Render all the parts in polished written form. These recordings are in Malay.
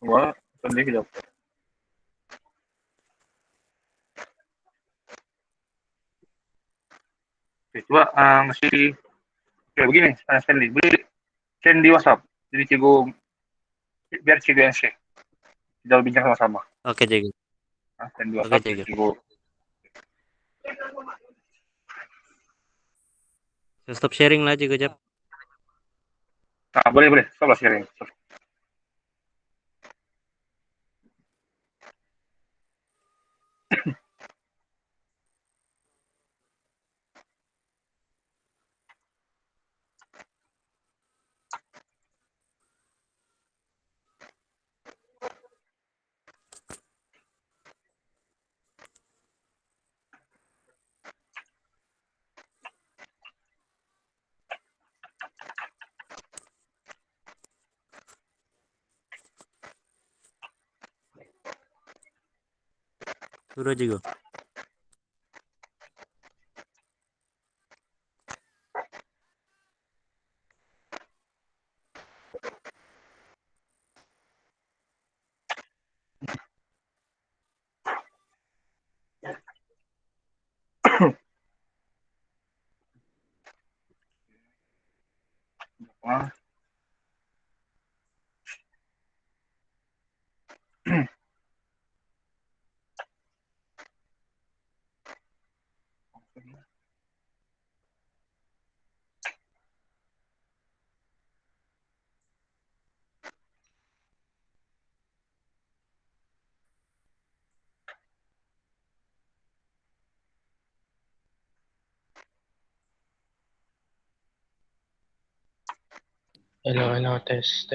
Wah, sedih kejap. Oke, coba ngasih kayak begini, Stanley. Beli send di WhatsApp. Jadi cikgu biar cikgu yang share. Kita bincang sama-sama. Oke, Jago. Send di Oke, WhatsApp Jago. cikgu. Stop sharing lah, Jago, Jap. Nah, boleh. Stop sharing. Stop. Sudah, Jago. Nah, Hello, tes.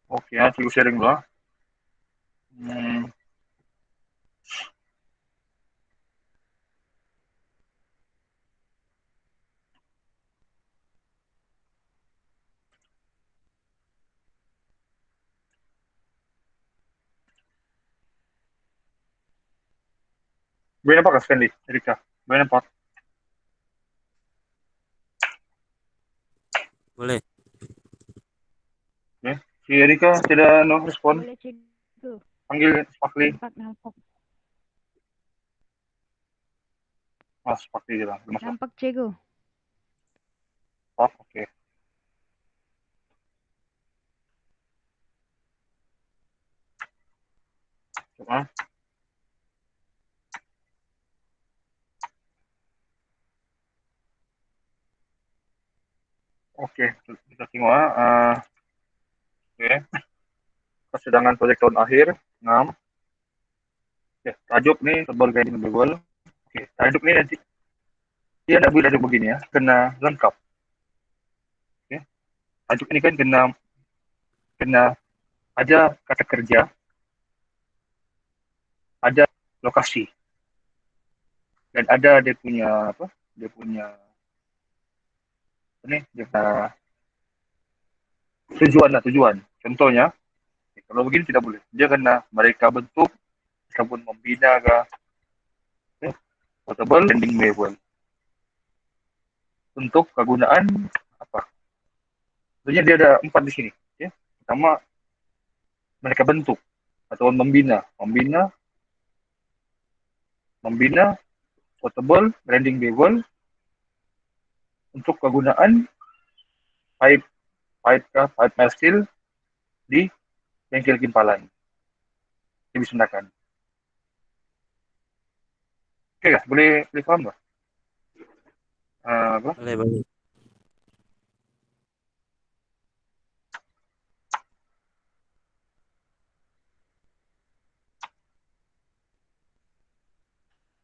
oke ya, cikgu sharing dulu. Hmm, boleh nampak kan Stanley? Erika, boleh nampak? Boleh. Oke. Si Erika tidak no respon. Boleh, Cikgu. Panggil Sparkly. Nampak. Sparkly je lah. Nampak, Cikgu. Oh, oke. Coba. Oke, kita tengok. Oke. Persidangan proyek tahun akhir 6. Oke, tajuk nih sebagai individual. Oke, tajuk nih nanti dia nak beri tajuk begini ya, kena lengkap. Oke. Tajuk ini kan kena ada kata kerja, ada lokasi, dan ada dia punya apa? Dia punya ini dia punya tujuan. Contohnya, kalau begini tidak boleh. Dia kena mereka bentuk ataupun membina ke portable landing level untuk kegunaan apa? Sebenarnya dia ada 4 di sini. Ya. Pertama, mereka bentuk atau membina portable landing level untuk kegunaan pipe mill steel di bengkel Kimpalan. Ini disendakan. Oke, guys, boleh paham nggak? Apa? Boleh.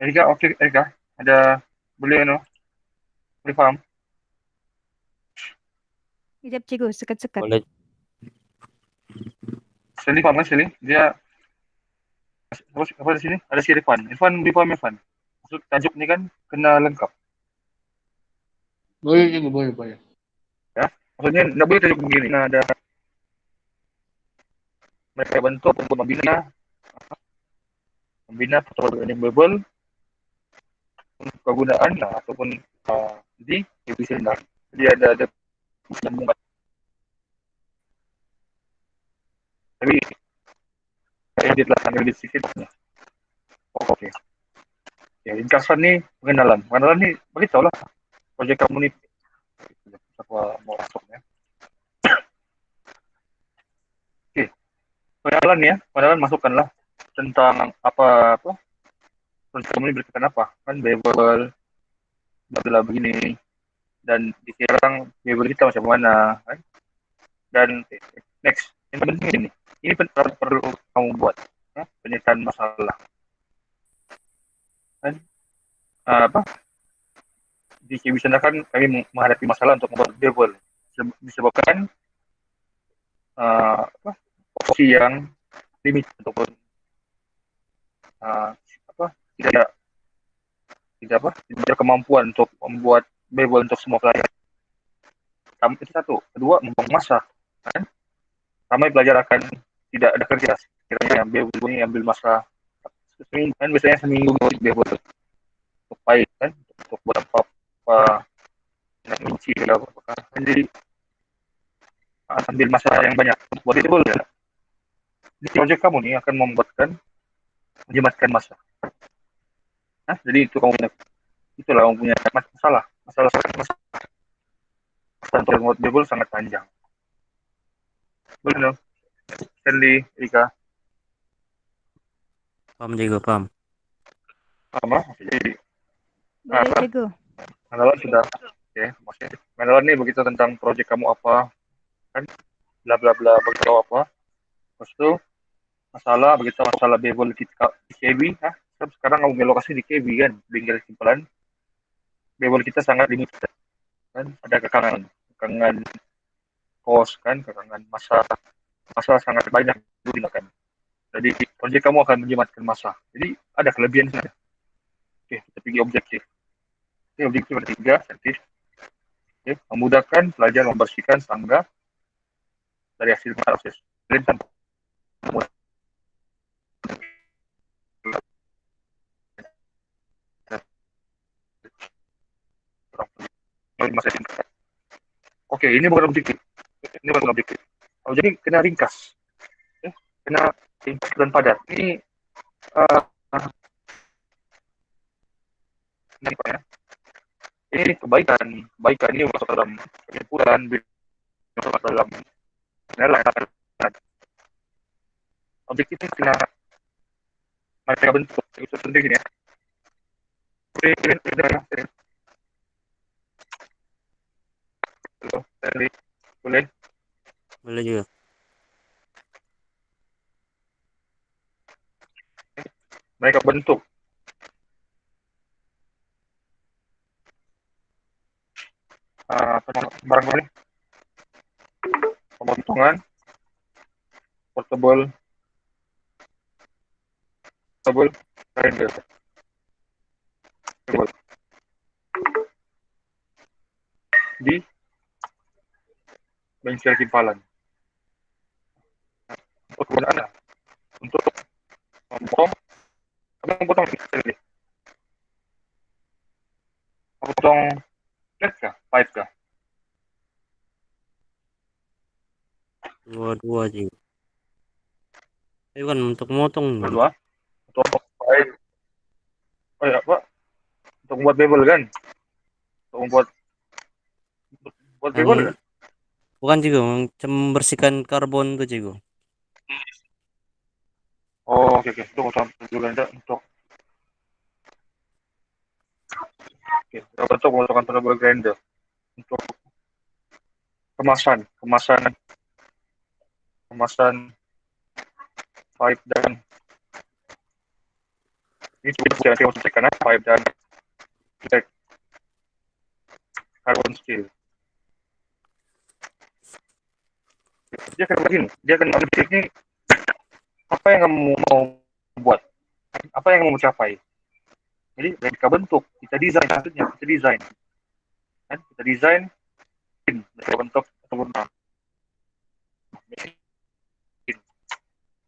Erika, oke, Erika, ada boleh paham? Ijab, Cikgu. Sekat-sekat. Boleh. Sini paham kan sini? Dia apa di sini? Ada si Irfan. Irfan paham Irfan. Maksud tajuk ini kan kena lengkap. Boleh, Cikgu, boleh. Ya, maksudnya nggak boleh tajuk begini. Nah, ada mereka bentuk untuk membina membina protokol bebel untuk kegunaan ataupun di divisi rendah. Jadi ada sambungan. Tapi edit lah sambil edit sedikit. Oke. Ya, ringkasan nih pengenalan. Pengenalan nih beritahu lah proyek kamu nih. Apa mau masuknya? Oke. Pengenalan ya, pengenalan masukkanlah tentang apa proyek kamu ini berkaitan apa? Kan Babel, bla begini, dan dikira Babel kita macam mana, kan? Dan next, yang penting ini perlu kamu buat, ya? Penyataan masalah, kan? Di KB sana kan kami menghadapi masalah untuk membuat Babel disebabkan posisi yang limit ataupun tidak ada kemampuan untuk membuat Babel untuk semua pelajar. Itu satu. Kedua, membuang masa. Kan? Ramai pelajar akan tidak ada kerja. Kiranya Babel ini ambil masa seminggu, kan biasanya seminggu untuk Babel untuk baik, kan? Untuk buat apa yang kunci kan? Jadi ambil masa yang banyak untuk buat Babel ya. Di project kamu nih akan menjimatkan masa. Jadi itulah kamu punya masalah untuk membuat Babel sangat panjang. Boleh dong, Stanley, Rika. Paham Jago, paham. Sama, jadi Boleh Cikgu. Manawan sudah, oke. Manawan nih begitu tentang proyek kamu apa, kan? Bla bla bla begitu apa. Terus itu masalah Babel kita di KB, sekarang kamu lokasi di KB kan, bingkai simpulan. Babel kita sangat limited, kan? Ada kekangan kos kan, kekangan masa sangat banyak digunakan. Jadi proyek kamu akan menjimatkan masa. Jadi ada kelebihan saja. Oke, kita pergi objektif. Oke, objektif ada 3, servis. Oke, memudahkan pelajar membersihkan tangga dari hasil proses. Oke, ini bukan objektif. Jadi kena ringkas. Kena ringkas dan padat. Ini ini kebaikan ini masuk dalam kesimpulan, masuk dalam nilai. Objektif ini kena mereka bentuk itu penting ya. Boleh juga. Mereka bentuk barang-barang pemotongan portable grinder di bengkel simpalan untuk kegunaan untuk memotong pipe kah? Dua-dua Jago. Itu kan untuk motong. Kedua, untuk pipe. Oh ya, Pak. Untuk membuat Babel kan? Untuk membuat Babel kan? Bukan Jago, membersihkan karbon tuh Jago. Oh, oke. Itu juga ada untuk bentuk pemotongan portable grinder untuk kemasan pipe dan ini sudah saya sampaikan pipe dan carbon steel. Dia akan objek ini apa yang kamu mau buat, apa yang kamu mau capai. Jadi dari kita bentuk, kita desain kan? Kita desain dari bentuk ataupun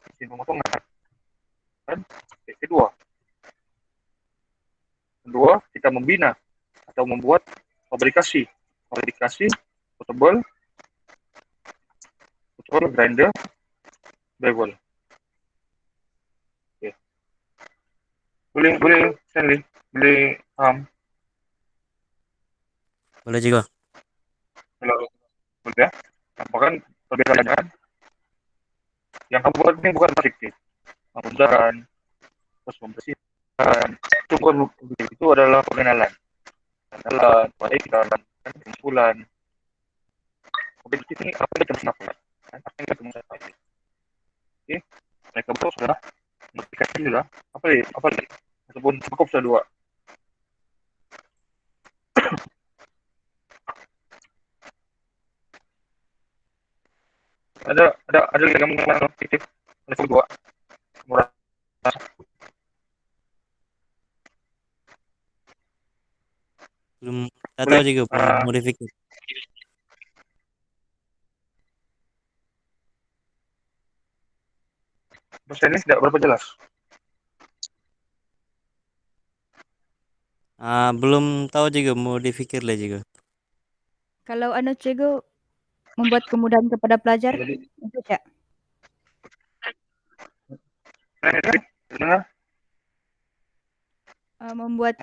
mesin pemotongan kan. Kedua, Kedua, kita membina atau membuat fabrikasi portable grinder bevel. Oke. Boleh Stanley, boleh Boleh juga. kalau boleh ya. Apakah perbedaannya yang kamu buat ini bukan plastik, pemudaan, terus membersihkan, itu adalah pengenalan, baik dalam kumpulan. Objektif ini apa yang kita capai? Apa yang kita capai? Oke, mereka berdua sudah mendikasi sudah apa lagi? Ataupun cukup sudah dua. Ada lagi yang menggunakan objektif level 2 murah. Belum tahu juga belum modifikasi. Bahasa ini tidak berapa jelas. Belum tahu juga modifikasi lah juga. Kalau cikgu membuat kemudahan kepada pelajar, Jadi, itu ya. Membuat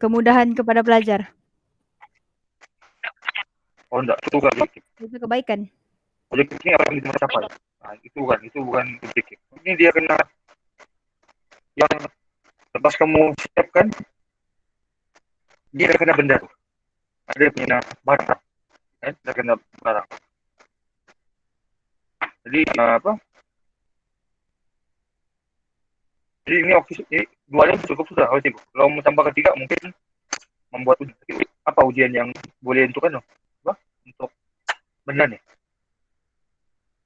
kemudahan kepada pelajar. Oh enggak, itu bukan objektif. Itu kebaikan. Objektif ini apa yang kita capai? Nah, itu bukan objektif. Ini dia kena yang lepas kamu siapkan, dia akan kena benda tuh. Ada punya barang, kan? Dia kena barang. Jadi apa? Jadi ini duanya cukup sudah. Kalau mau tambah ketiga mungkin membuat apa ujian yang boleh tentukan loh? Untuk benda nih,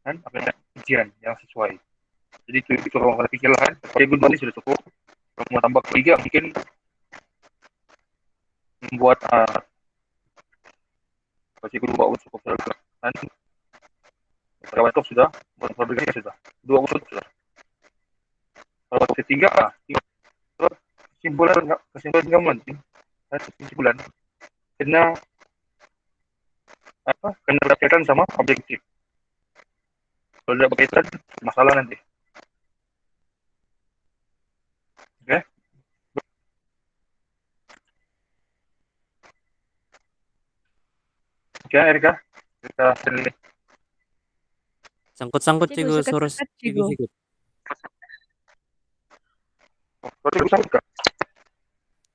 kan? Apa ujian yang sesuai. Jadi itu kalau mau pikir lah kan. Tapi dua ini sudah cukup. Kalau mau tambah ketiga mungkin membuat pasti kedua cukup sudah kan. Kawan itu sudah, buat fabrikasi sudah. Dua unsur sudah. Kalau ketiga, kesimpulan gampang, kesimpulan kena berkaitan sama objektif. Kalau tidak berkaitan, masalah nanti. Oke? Oke, Erika, kita sendiri. Sangkut-sangkut juga suara sedikit.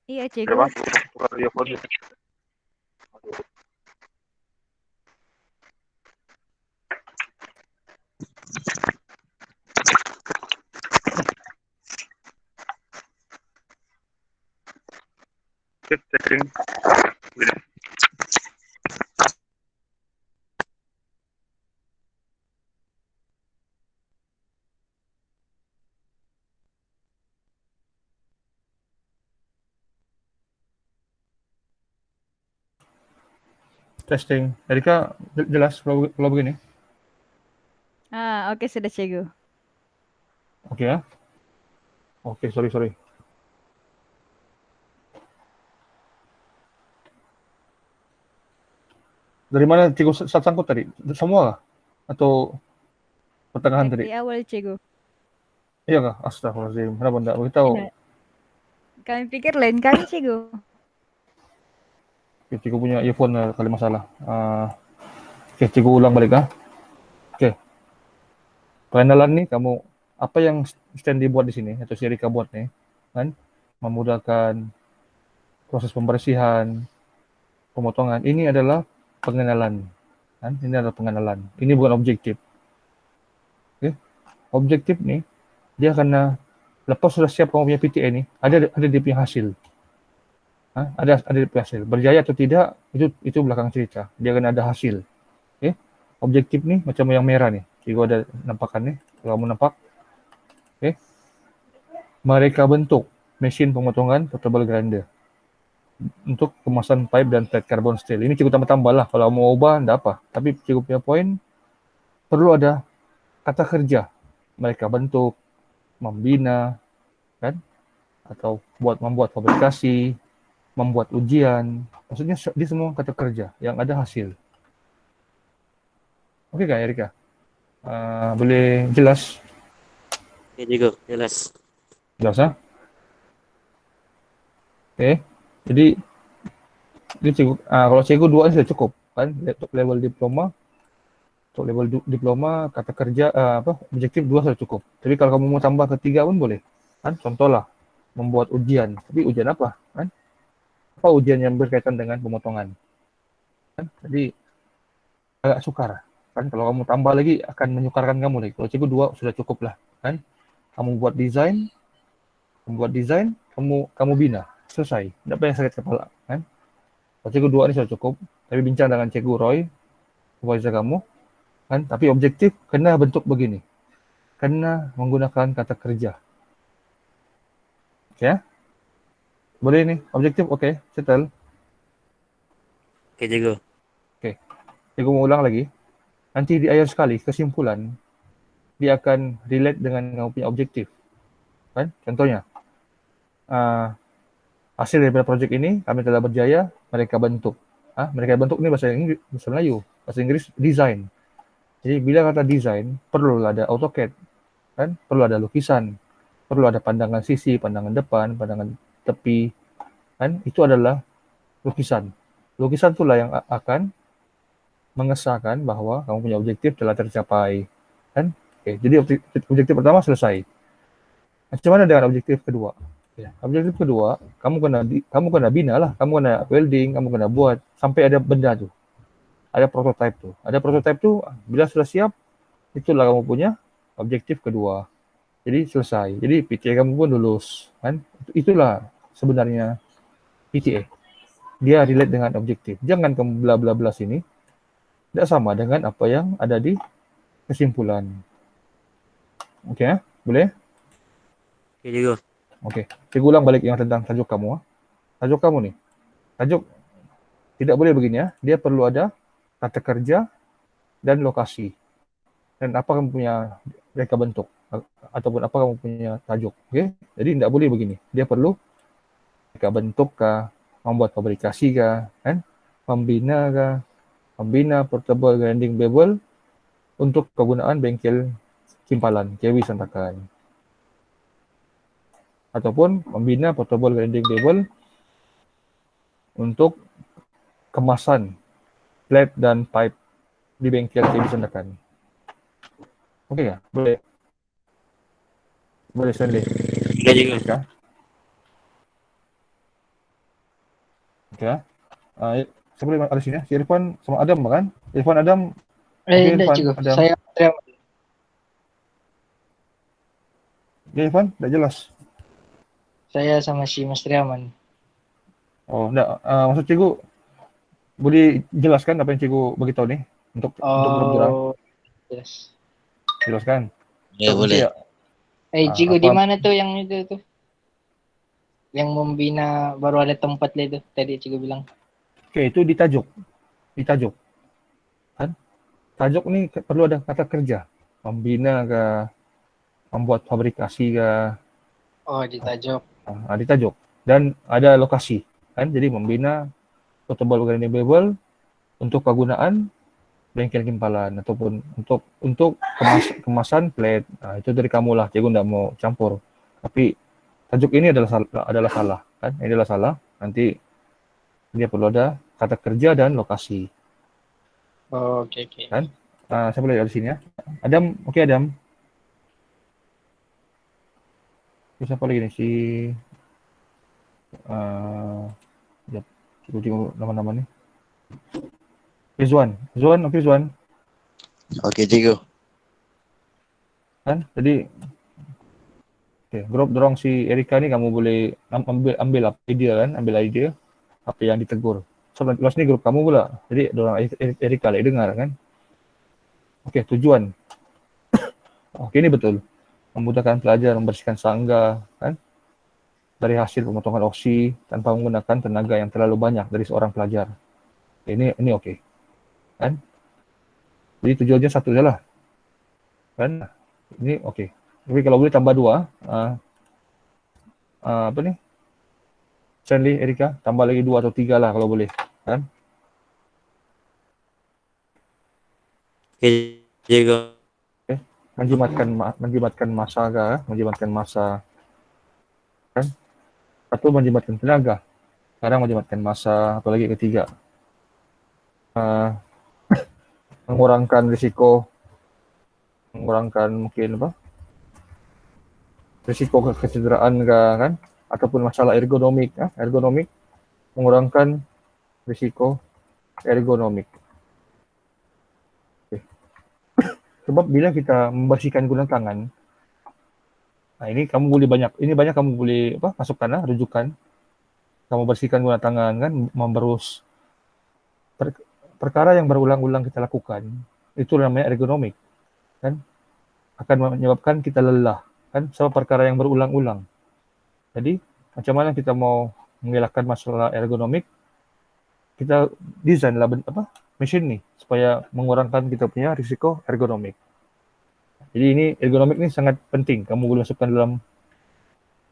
Iya, cikgu. Testing. Testing. Erika, jelas kalau begini? Oke, sudah cikgu. Oke ya. Oke, sorry. Dari mana cikgu sangkut tadi? Semua atau pertengahan tadi? Dari awal cikgu. Iya kah? Astagfirullahaladzim. Kenapa enggak beritahu? Kami pikir lain kali cikgu. Cikgu punya earphone kali masalah. Oke, cikgu ulang balik ah. Oke. Pengenalan nih kamu apa yang Stanley buat di sini atau si Erika buat nih, kan? Memudahkan proses pembersihan, pemotongan. Ini adalah pengenalan, kan? Ini adalah pengenalan. Ini bukan objektif. Oke. Objektif nih dia karena lepas sudah siap kamu punya PTA nih, ada dia punya hasil. Ada dia punya hasil. Berjaya atau tidak itu belakang cerita. Dia akan ada hasil. Oke. Objektif nih macam yang merah nih. Cikgu ada nampakkan nih. Kalau kamu nampak. Oke. Mereka bentuk mesin pemotongan portable grinder untuk kemasan pipe dan flat carbon steel. Ini cikgu tambah-tambah lah. Kalau mau ubah, enggak apa. Tapi cikgu punya poin, perlu ada kata kerja. Mereka bentuk, membina, kan? atau membuat fabrikasi, membuat ujian. Maksudnya di semua kata kerja yang ada hasil. Oke Kak Erika? Boleh jelas? Oke Jigo, jelas. Jelas ya? Oke. Jadi kalau cikgu 2 sudah cukup kan untuk level diploma. Untuk level diploma kata kerja objektif 2 sudah cukup. Tapi kalau kamu mau tambah ke 3 pun boleh. Kan contohlah membuat ujian. Tapi ujian apa? Kan? Apa ujian yang berkaitan dengan pemotongan? Kan? Jadi agak sukar. Kan kalau kamu tambah lagi akan menyukarkan kamu lagi. Kalau cikgu 2 sudah cukup lah. Kan? Kamu buat desain, kamu bina. Selesai. Tidak banyak sakit kepala. Kan? Kalau cikgu 2 ini sudah cukup. Tapi bincang dengan cikgu Roy, supervisor kamu, kan? Tapi objektif kena bentuk begini. Kena menggunakan kata kerja. Oke? Boleh nih, objektif oke, settle. Oke Jigo. Oke. Cikgu mau ulang lagi. Nanti di akhir sekali kesimpulan dia akan relate dengan kamu punya objektif. Kan? Contohnya, hasil daripada projek ini kami telah berjaya mereka bentuk. Mereka bentuk ini bahasa Inggris, bahasa Melayu, bahasa Inggris design. Jadi bila kata desain, perlu ada AutoCAD, kan? Perlu ada lukisan, perlu ada pandangan sisi, pandangan depan, pandangan tepi, kan? Itu adalah lukisan. Lukisan itulah yang akan mengesahkan bahwa kamu punya objektif telah tercapai, kan? Oke, jadi objektif pertama selesai. Macam mana dengan objektif kedua? Ya, objektif kedua, kamu kena bina lah, kamu kena welding, kamu kena buat sampai ada benda tuh. Ada prototype tuh. Ada prototype tuh, bila sudah siap, itulah kamu punya objektif kedua. Jadi selesai. Jadi PTA kamu pun lulus, kan? Itulah sebenarnya PTA. Dia relate dengan objektif. Jangan kamu bla bla bla sini. Tidak sama dengan apa yang ada di kesimpulan. Oke, boleh? Oke Jigo. Oke. Saya ulang balik yang tentang tajuk kamu. Tajuk kamu nih. Tajuk tidak boleh begini ya. Dia perlu ada kata kerja dan lokasi. Dan apa kamu punya reka bentuk ataupun apa kamu punya tajuk. Oke? Jadi tidak boleh begini. Dia perlu reka bentuk kah, membuat fabrikasi kah, kan? Membina kah, membina portable grinding bevel untuk kegunaan bengkel simpalan KW Santakan. Ataupun membina portable grinding bevel untuk kemasan flat dan pipe di bengkel KW Santakan. Oke ya? Boleh? Boleh Stanley? Oke Jigo. Oke. Saya boleh ada sini ya? Si Irfan sama Adam kan? Irfan Adam. Tidak cukup. Adam. Saya Ya Irfan, tidak jelas. Saya sama si Mas Triaman. Oh, enggak. Maksud cikgu boleh jelaskan apa yang cikgu beritahu nih untuk grup-grup? Yes. Jelaskan. Ya boleh. Cikgu di mana tuh yang itu tuh? Yang membina baru ada tempat lah itu tadi cikgu bilang. Oke, itu di tajuk. Di tajuk. Kan? Tajuk nih perlu ada kata kerja. Membina ke, membuat fabrikasi ke. Oh, di tajuk. Di tajuk. Dan ada lokasi. Kan? Jadi membina portable grinding bevel untuk kegunaan bengkel simpalan ataupun untuk kemasan plate. Itu dari kamu lah, cikgu enggak mau campur. Tapi tajuk ini adalah salah, kan? Ini adalah salah. Nanti dia perlu ada kata kerja dan lokasi. Oh, oke. Kan? Saya boleh dari sini ya. Adam, oke Adam. Siapa lagi nih si cikgu nama-nama nih. Rizwan, oke Rizwan. Oke Jigo. Kan? Jadi grup dorong si Erika nih, kamu boleh ambil idea kan, ambil idea apa yang ditegur. Luas nih grup kamu pula. Jadi dorong Erika lagi dengar kan. Oke, tujuan. Oke, ini betul. Memudahkan pelajar membersihkan sangga kan dari hasil pemotongan oksi tanpa menggunakan tenaga yang terlalu banyak dari seorang pelajar. Ini oke. Kan? Jadi tujuannya satu saja lah. Kan? Ini oke. Tapi kalau boleh tambah 2, apa nih? Stanley, Erika, tambah lagi 2 atau 3 lah kalau boleh, kan? Oke, Jago. Menjimatkan masa kah? Menjimatkan masa, kan? Satu menjimatkan tenaga, sekarang menjimatkan masa, apalagi ketiga. Mengurangkan risiko, mengurangkan mungkin apa? Risiko kecederaan kan? Ataupun masalah ergonomik, ergonomik, mengurangkan risiko ergonomik. Okay. Sebab bila kita membersihkan guna tangan, nah ini kamu boleh banyak kamu boleh masukkan rujukan. Kamu bersihkan guna tangan kan, memberus perkara yang berulang-ulang kita lakukan, itu namanya ergonomik, kan? Akan menyebabkan kita lelah, kan? Sebab perkara yang berulang-ulang. Jadi macam mana kita mau mengelakkan masalah ergonomik? Kita desainlah mesin nih supaya mengurangkan kita punya risiko ergonomik. Jadi ini ergonomik ini sangat penting. Kamu boleh masukkan dalam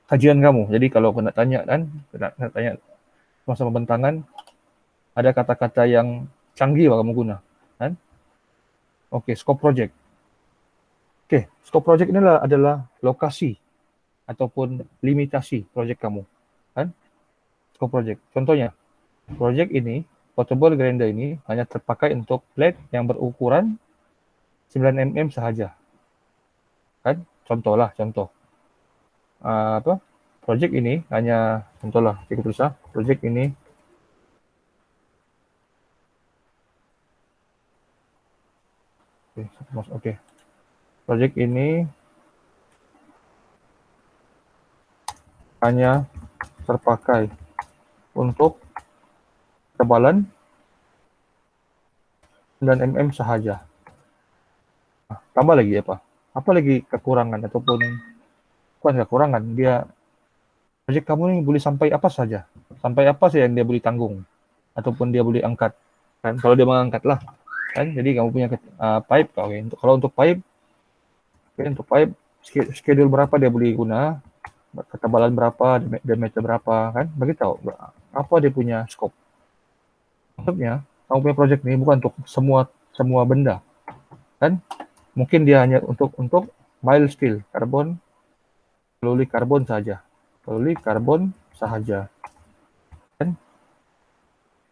kajian kamu. Jadi kalau kena tanya kan, kena tanya masa pembentangan, ada kata-kata yang canggih kamu guna, kan? Oke, scope project. Oke, scope project ini adalah lokasi ataupun limitasi project kamu, kan? Scope project. Contohnya, project ini, portable grinder ini hanya terpakai untuk blade yang berukuran 9 mm sahaja, kan? Contoh. Project ini hanya contohlah, kita tulis project ini Oke. Project ini hanya terpakai untuk ketebalan 9 mm sahaja. Nah, tambah lagi apa? Apa lagi kekurangan ataupun bukan kekurangan, dia project kamu ini boleh sampai apa saja. Sampai apa saja yang dia boleh tanggung ataupun dia boleh angkat. Kan kalau dia mengangkat lah. Kan jadi kamu punya pipe kalau untuk pipe schedule berapa dia boleh guna, ketebalan berapa, diameter berapa, kan? Beritahu apa dia punya scope. Maksudnya, kamu punya project ini bukan untuk semua benda, kan? Mungkin dia hanya untuk mild steel, karbon saja, kan?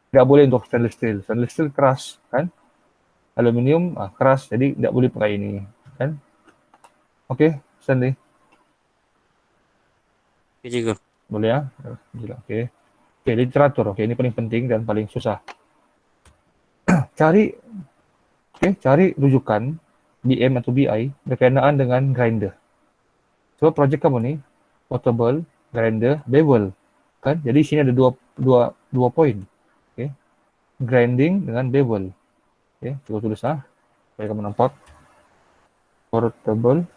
Tidak boleh untuk stainless steel keras, kan? Aluminium keras, jadi tidak boleh pakai ini, kan? Oke, Stanley. Oke, Jago. Boleh ya? Oke, literatur. Oke, ini paling penting dan paling susah. Cari rujukan BM atau BI berkenaan dengan grinder. So project kamu nih portable grinder bevel, kan? Jadi sini ada dua poin. Oke. Grinding dengan bevel. Oke, coba tulis supaya kamu nampak. Portable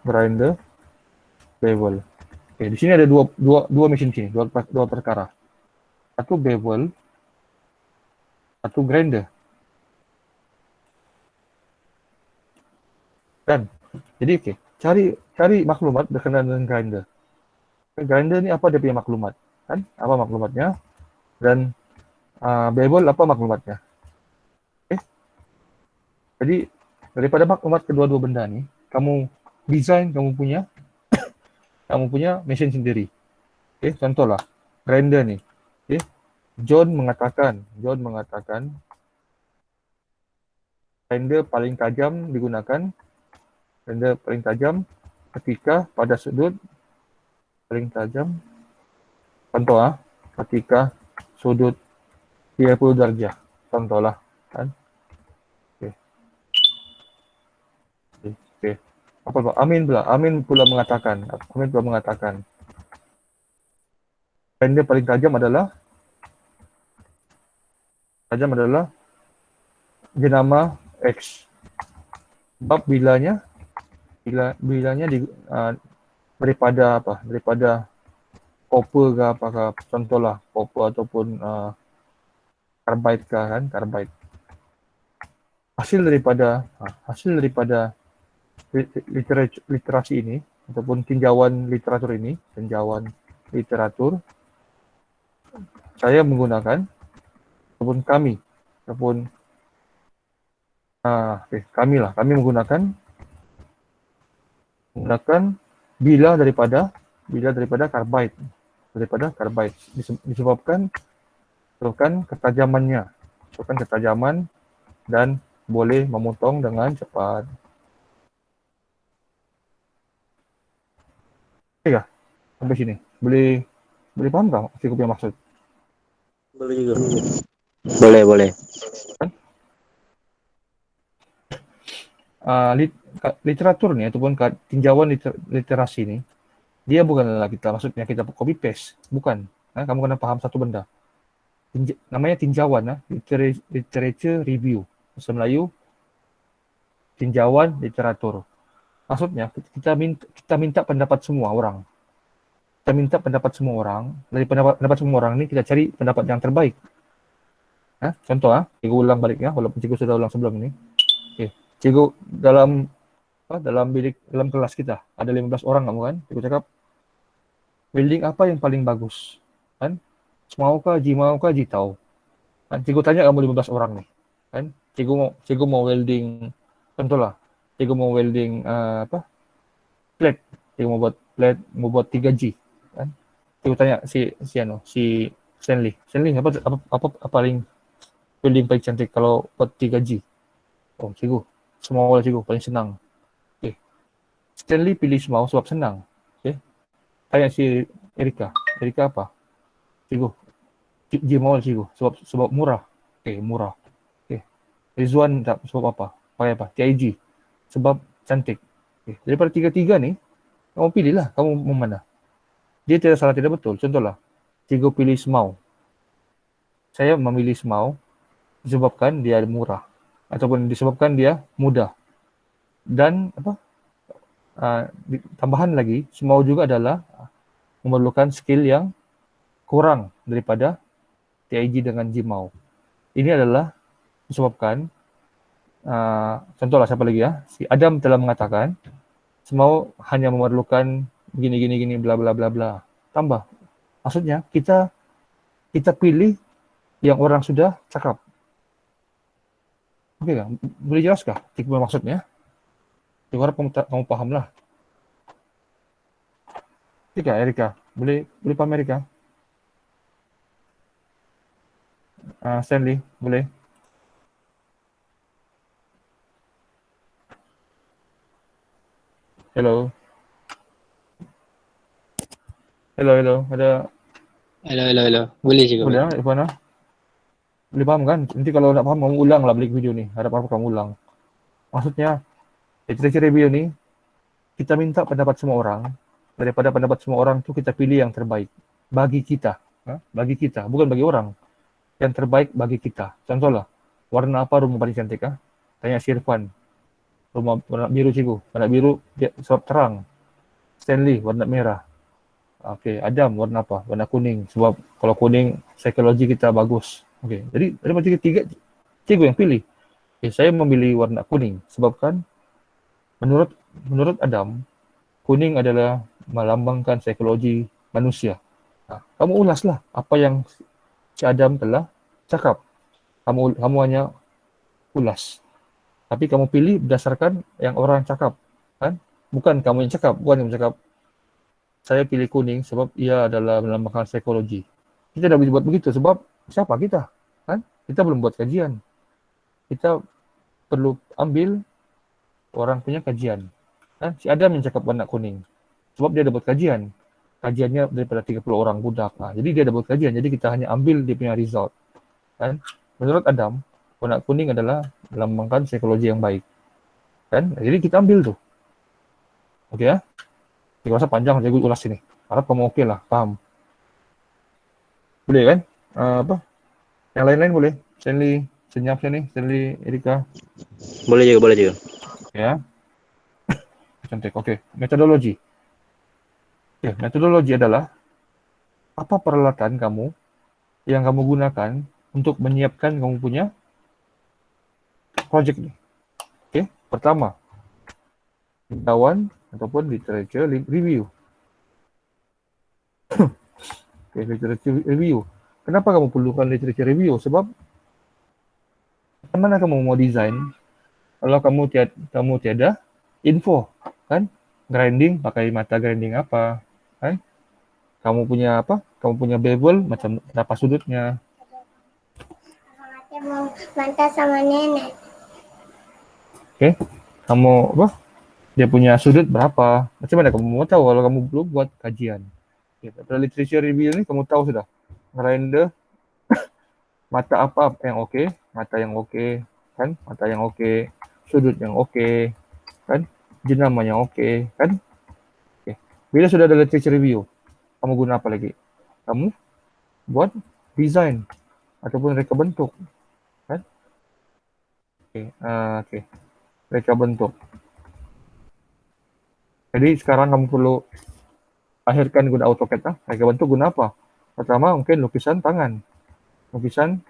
grinder bevel. Oke, di sini ada dua mesin sini, dua perkara. Satu bevel, satu grinder. Dan jadi cari maklumat berkenaan dengan grinder. Grinder ini apa dia punya maklumat, kan? Apa maklumatnya? Dan bevel apa maklumatnya? Jadi daripada maklumat kedua-dua benda nih, kamu desain kamu punya mesin sendiri. Contohlah grinder nih. John mengatakan grinder paling tajam digunakan ketika pada sudut paling tajam. Contoh ketika sudut 30 derajat. Contohlah, kan? Oke. Apa Amin pula mengatakan grinder paling tajam adalah jenama X. Sebab bilanya daripada copper ke apakah, contohlah copper ataupun carbide kan, carbide. Hasil daripada literasi ini ataupun tinjauan literatur ini, saya menggunakan ataupun kami kami menggunakan bila daripada karbid disebabkan ketajaman dan boleh memotong dengan cepat. Oke kah? Sampai sini. Boleh paham tak aku punya maksud? Boleh juga. Boleh. Literatur ni ataupun tinjauan literasi ni, dia bukanlah maksudnya kita copy paste, bukan. Kamu kena faham satu benda. Namanya tinjauan, literature review. Bahasa Melayu, tinjauan literatur. Maksudnya kita minta pendapat semua orang. Dari pendapat semua orang ni kita cari pendapat yang terbaik. Contoh, cikgu ulang balik ya, walaupun cikgu sudah ulang sebelum ni. Okay. Cikgu dalam kelas kita ada 15 orang kamu kan, cikgu cakap welding apa yang paling bagus, kan? Mau Ji tahu. Kan cikgu tanya kamu 15 orang nih, kan? Cikgu mau welding, contohlah, cikgu mau welding plate, cikgu mau buat plate, mau buat 3G, kan? Cikgu tanya si Stanley, apa paling welding paling cantik kalau buat 3G? Oh, cikgu, semua cikgu paling senang. Okay. Stanley pilih semua sebab senang. Okay. Tanya si Erika apa? Cikgu, Jimol cikgu sebab murah. Okay, murah. Okay. Rizwan tak sebab apa? Pakai apa? TIG sebab cantik. Okay. Daripada tiga-tiga ni, kamu pilihlah kamu mau mana. Dia tidak salah tidak betul. Contohlah, cikgu pilih semau. Saya memilih semau disebabkan dia murah ataupun disebabkan dia mudah. Dan tambahan lagi, semau juga adalah memerlukan skill yang kurang daripada TIG dengan Jimau. Ini adalah disebabkan contohlah siapa lagi ya, si Adam telah mengatakan semau hanya memerlukan gini bla bla bla bla. Tambah. Maksudnya kita pilih yang orang sudah cakap. Oke kan? Boleh jelaskah cikgu maksudnya? Saya harap kamu paham lah. Erika, boleh paham Erika? Stanley, boleh? Hello. Ada? Hello. Boleh juga. Boleh lah, Irfan lah. Boleh paham kan? Nanti kalau nak paham, kamu ulang lah balik video ni. Harap kamu ulang. Maksudnya, literature review ni, kita minta pendapat semua orang. Daripada pendapat semua orang tu, kita pilih yang terbaik. Bagi kita. Bagi kita, bukan bagi orang. Yang terbaik bagi kita. Contohlah, warna apa rumah paling cantik? Tanya si Irfan. Rumah warna biru cikgu. Warna biru dia sebab terang. Stanley, warna merah. Okey, Adam warna apa? Warna kuning. Sebab kalau kuning, psikologi kita bagus. Okey, jadi daripada tiga cikgu yang pilih. Okay, saya memilih warna kuning. Sebabkan menurut Adam, kuning adalah melambangkan psikologi manusia. Kamu ulaslah apa yang si Adam telah cakap. Kamu hanya ulas. Tapi kamu pilih berdasarkan yang orang cakap. Kan? Bukan kamu yang cakap. Saya pilih kuning sebab ia adalah melambangkan psikologi. Kita dah boleh buat begitu sebab siapa kita? Kan? Kita belum buat kajian. Kita perlu ambil orang punya kajian. Kan? Si Adam yang cakap warna kuning. Sebab dia ada buat kajian. Kajiannya daripada 30 orang budak. Jadi dia ada buat kajian. Jadi kita hanya ambil dia punya result. Kan? Menurut Adam, warna kuning adalah melambangkan psikologi yang baik. Kan? Jadi kita ambil tu. Okey ya? Saya rasa panjang saya ulas sini. Harap kamu okey lah, faham. Boleh kan? Yang lain-lain boleh? Stanley, senyap sini. Stanley, Erika. Boleh juga. Ya. Cantik. Okey. Metodologi. Okay. Metodologi adalah apa peralatan kamu yang kamu gunakan untuk menyiapkan kamu punya projek ni. Okey. Pertama, ilmuwan ataupun literature review. Okay, literature review. Kenapa kamu perlukan literature review? Sebab mana kamu mau desain kalau kamu tiada info, kan? Grinding pakai mata grinding apa, kan? Kamu punya apa? Kamu punya bevel macam berapa sudutnya? Mau bantah sama nenek. Oke, kamu apa? Dia punya sudut berapa? Macam mana kamu mau tahu kalau kamu belum buat kajian? Ya, pada literature review ini kamu tahu sudah ngerender mata apa yang oke, mata yang oke, kan? Mata yang oke, sudut yang oke, kan? Jenama yang oke, kan? Oke. Bila sudah ada literature review, kamu guna apa lagi? Kamu buat desain ataupun reka bentuk, kan? Oke. Reka bentuk. Jadi sekarang kamu perlu lahirkan guna AutoCAD. Reka bentuk guna apa? Pertama mungkin lukisan tangan. Lukisan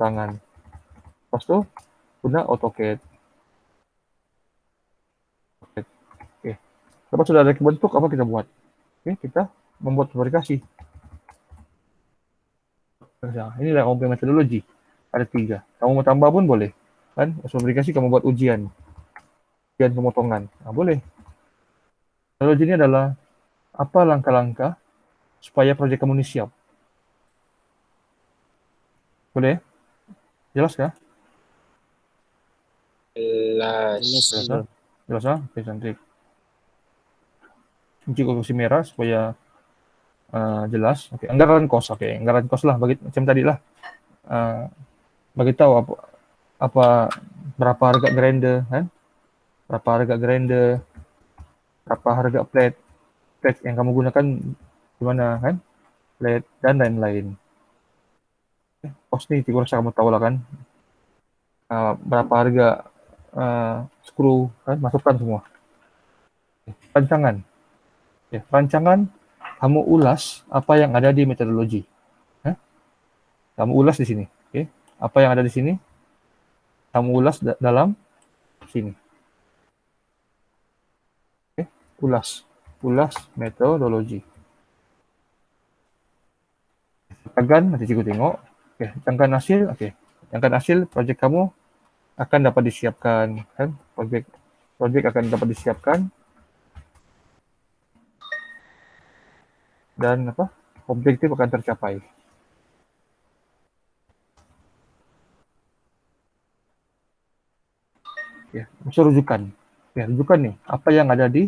tangan. Lepas itu guna AutoCAD. Oke. Lepas sudah ada bentuk, apa kita buat? Oke, kita membuat fabrikasi. Inilah kamu punya metodologi. Ada 3. Kamu mau tambah pun boleh. Kan? Fabrikasi kamu buat ujian pemotongan. Nah, boleh. Metodologi ini adalah apa langkah-langkah supaya proyek kamu ini siap. Boleh? Jelas kah? Jelas. Jelas, oke, cantik. Kunci kursi merah supaya jelas. Oke, anggaran kos. Oke, anggaran kos lah, bagi macam tadi lah. Bagi tahu apa berapa harga grinder, kan? Berapa harga grinder, berapa harga plate yang kamu gunakan gimana, kan? Plate dan lain-lain. Kos nih, tidak usah kamu tahu lah, kan? Berapa harga skru, kan? Masukkan semua. Rancangan. Ya, rancangan kamu ulas apa yang ada di metodologi. Kamu ulas di sini. Oke. Apa yang ada di sini, kamu ulas dalam sini. Oke. Ulas metodologi. Tekan, nanti cikgu tengok. Oke, tangkan hasil. Oke. Tangkan hasil, projek kamu akan dapat disiapkan, kan? Projek akan dapat disiapkan. Dan objektif akan tercapai. Ya, unsur rujukan. Ya, rujukan nih, apa yang ada di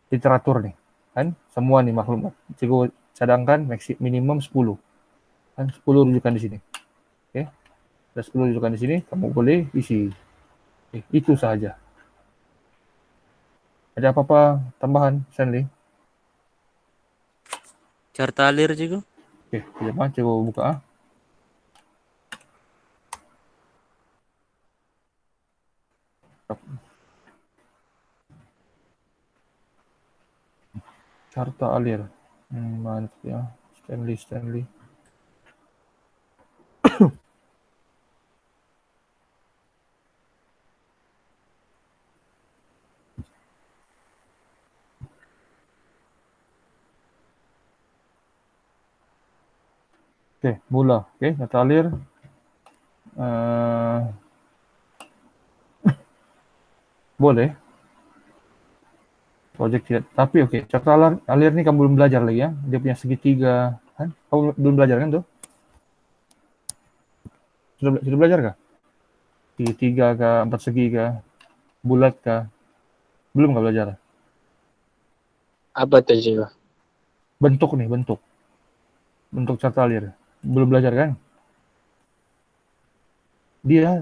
literatur nih, kan? Semua nih maklumat. Cikgu cadangkan minimum 10. Kan 10 rujukan di sini. Oke. Ada 10 rujukan di sini, kamu boleh isi. Oke, itu saja. Ada apa-apa tambahan, Stanley? Carta alir juga. Oke, coba buka. Carta alir. Mana ya? Stanley. Oke, mula. Oke, carta alir. Boleh. Project tidak. Tapi oke, carta alir ini kamu belum belajar lagi ya. Dia punya segitiga, kan? Kamu belum belajar kan tuh? Sudah belajar kah? Segitiga kah, 4 segi kah, bulat kah? Belum kah belajar? Apa tuh juga? Bentuk nih, bentuk carta alir. Belum belajar kan? Dia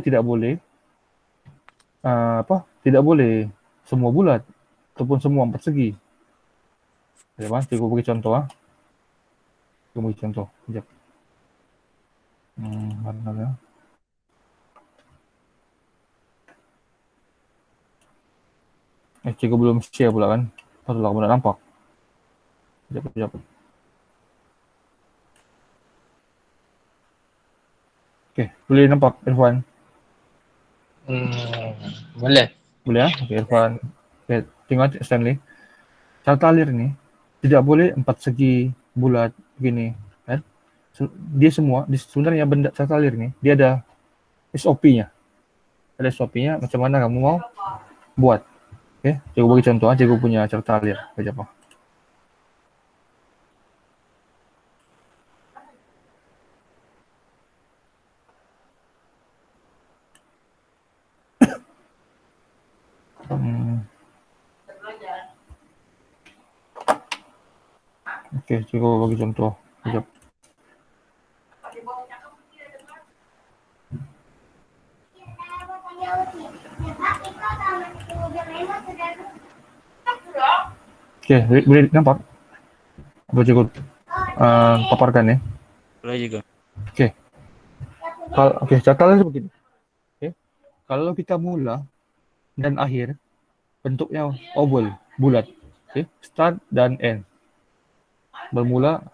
tidak boleh tidak boleh semua bulat ataupun semua 4 segi. Ya, Mas, aku bagi contoh Aku bagi contoh. Sekejap. Mana ya? Cikgu belum share pula kan? Patutlah kamu nak nampak. Sekejap. Oke, boleh nampak Irfan? Boleh. Boleh ya? Oke, Irfan. Oke, tengok Stanley. Carta alir ini tidak boleh 4 segi bulat begini, kan? Dia semua, sebenarnya benda carta alir ini dia ada SOP-nya. Ada SOP-nya macam mana kamu mau buat. Oke, cikgu bagi contoh aja, cikgu punya carta alir. Baca apa? Oke, cikgu bagi contoh. Sekejap. Oke, boleh nampak? Apa cikgu paparkan ya? Boleh juga. Oke. Oke, carta begini. Oke. Kalau kita mula dan akhir bentuknya oval, bulat. Oke, start dan end. Bermula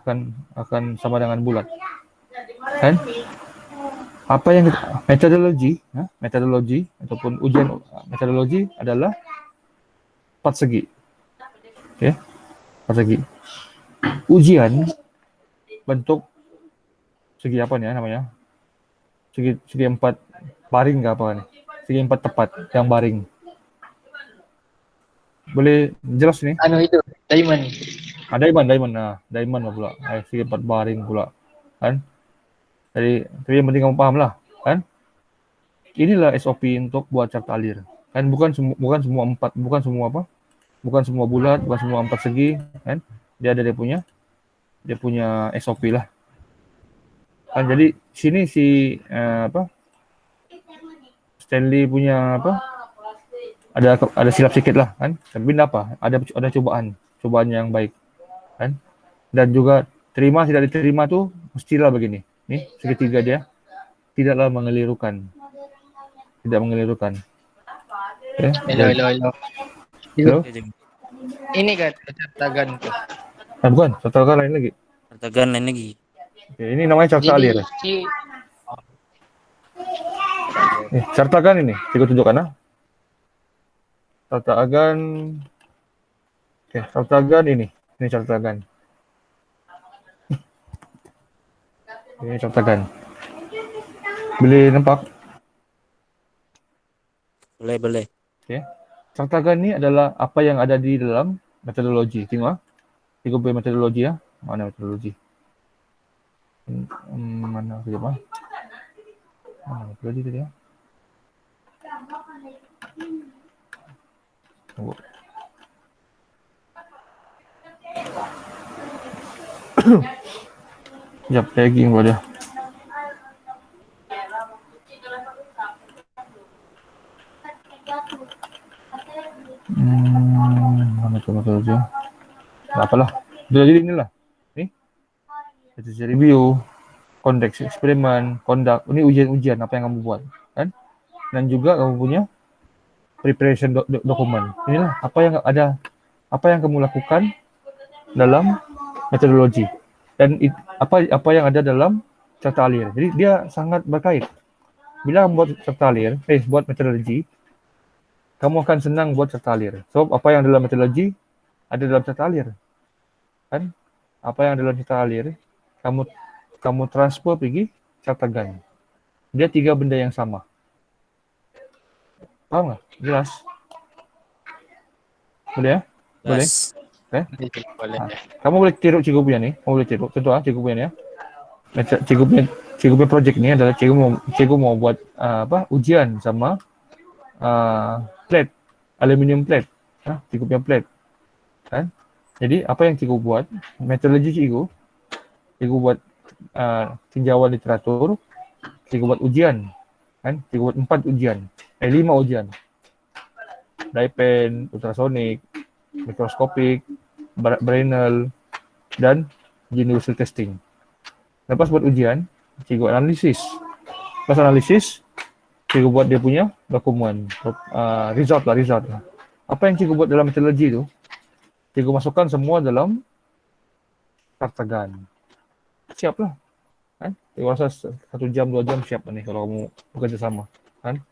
akan sama dengan bulat. Kan? Apa yang metodologi ataupun ujian metodologi adalah 4 segi. Oke. 4 segi. Ujian bentuk segi apa nih namanya? Segi 4 baring ke apa nih? Segi 4 tepat yang baring. Boleh jelas nih? Anu itu, diamond. Diamond. Nah, diamond pula. Segi 4 baring pula. Kan? Jadi, tapi yang penting kamu paham lah, kan? Inilah SOP untuk buat carta alir. Kan bukan semua 4, bukan semua apa? Bukan semua bulat, bukan semua 4 segi, kan? Dia ada dia punya SOP lah. Kan jadi sini si Stanley punya apa? Ada silap sedikit lah, kan? Tapi tidak apa? Ada cobaan yang baik, kan? Dan juga terima tidak diterima tuh mestilah begini. Nih, segitiga dia tidaklah mengelirukan. Tidak mengelirukan. Okay. Hello. Hello? Ini kan cartagan tuh. Bukan, cartagan lain lagi. Cartagan lain lagi. Okay, ini namanya carta alir. Cartagan ini, saya tunjukkan lah. Cartagan. Oke, cartagan ini cartagan. Ini cartagan. Boleh nampak? Boleh. Oke. Cartagan ini adalah apa yang ada di dalam metodologi. Tengok. Cikgu punya metodologi ya. Mana metodologi? Mana sekejap ah. Mana metodologi tadi ya? Tunggu. Sekejap, tagging buat dia. Mana tu metodologi? Tak apalah. Jadi inilah. Ni. Metodologi review, konteks eksperimen, conduct. Ini ujian apa yang kamu buat, kan? Dan juga kamu punya preparation dokumen. Inilah apa yang kamu lakukan dalam metodologi dan apa yang ada dalam carta alir. Jadi dia sangat berkait. Bila kamu buat carta alir, buat metodologi, kamu akan senang buat carta alir. So apa yang dalam metodologi ada dalam carta alir, kan? Apa yang dalam carta alir kamu transfer pergi cartagan. Dia 3 benda yang sama. Paham nggak? Jelas? Boleh ya? Boleh? Boleh. Kamu boleh tiru cikgu punya ni. Kamu boleh tiru. Contoh cikgu punya ni ya. Cikgu punya projek ni adalah cikgu mau buat ujian sama plate, aluminium plate. Cikgu punya plate. Kan? Jadi apa yang cikgu buat? Metodologi cikgu buat tinjauan literatur, cikgu buat ujian. Kan? Cikgu buat 4 ujian. 5 ujian. Dye-pen, ultrasonic, mikroskopik, Brinell, dan universal testing. Lepas buat ujian, cikgu analisis. Lepas analisis, cikgu buat dia punya dokumen, result. Apa yang cikgu buat dalam metodologi itu, cikgu masukkan semua dalam cartagan. Siap lah. Kan? Cikgu rasa 1 jam, 2 jam siap nih kalau kamu bekerja sama. Kan?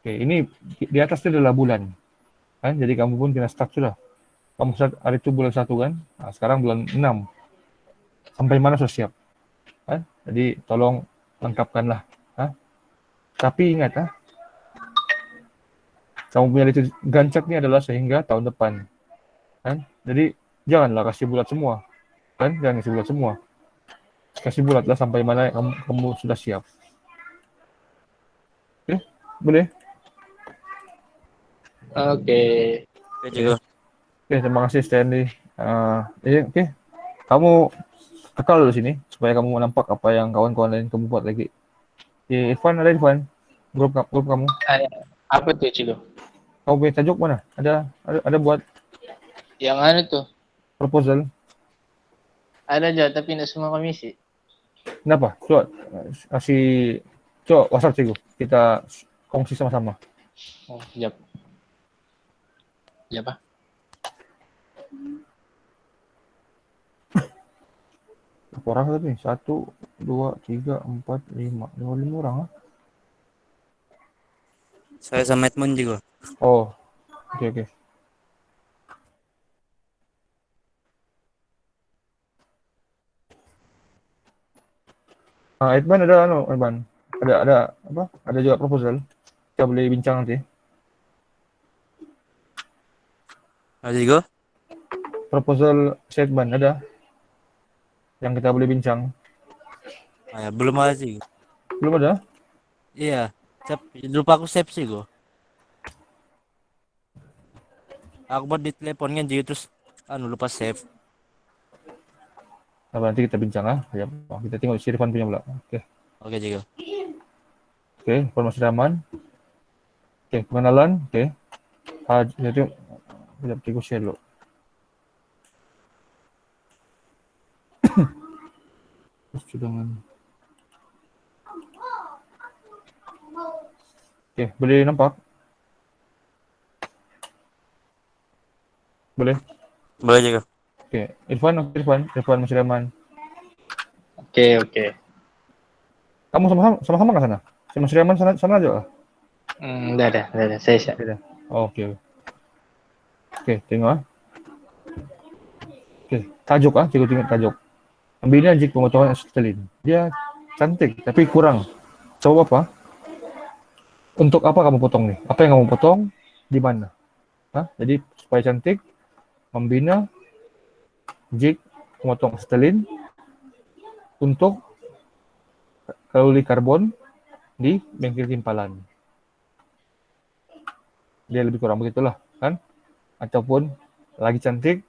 Oke, ini di atas itu adalah bulan. Kan? Jadi kamu pun kena start sudah. Kamu start hari itu bulan 1 kan? Nah, sekarang bulan 6. Sampai mana sudah siap? Kan? Jadi tolong lengkapkanlah. Tapi ingat, kamu punya itu gancak ini adalah sehingga tahun depan. Kan? Jadi janganlah kasih bulat semua. Kan? Jangan kasih bulat semua. Kasih bulatlah sampai mana kamu sudah siap. Oke? Boleh? Oke. Oke, Cigo. Oke, terima kasih Stanley. Oke. Kamu kekal di sini supaya kamu nampak apa yang kawan-kawan lain kamu buat lagi. Oke, Irfan, ada Irfan? Grup kamu. Apa tuh, Cigo? Kamu punya tajuk mana? Ada buat Yang ano tuh? proposal. Ada aja, tapi tidak semua komisi. Kenapa? Coba WhatsApp Cigu. Kita kongsi sama-sama. Oh, siap. Siapa? Berapa orang tadi? 1, 2, 3, 4, 5. 5 orang. Saya sama Edmond juga. Oh, oke. Edman ada Edman. Ada apa? Ada juga proposal. Kita boleh bincang nanti. Ada Cigo? Proposal Edman ada yang kita boleh bincang. Ya, belum ada sih. Belum ada? Iya. Lupa aku save sih gue. Aku buat di telepon kan jadi terus lupa save. Nah, nanti kita bincang ya. Kita tengok si Irfan punya pula. Oke, Cigo. Oke, informasi aman. Oke, pengenalan. Oke. Jadi kita cikgu share dulu. Persidangan. Oke, boleh nampak? Boleh? Boleh Cigo. Oke, Irfan masih aman. Oke. Kamu sama-sama ke sana? Si Mas Riaman sana aja lah. Udah. Saya siap. Oke. Oke, tengok Oke, tajuk cikgu tengok tajuk. Ambilnya jik pemotongan acetylene. Dia cantik tapi kurang. Coba apa? Untuk apa kamu potong nih? Apa yang kamu potong? Di mana? Jadi supaya cantik, membina jik pemotong acetylene untuk kalori karbon di bengkel timpalan. Dia lebih kurang begitulah, kan? Ataupun lagi cantik,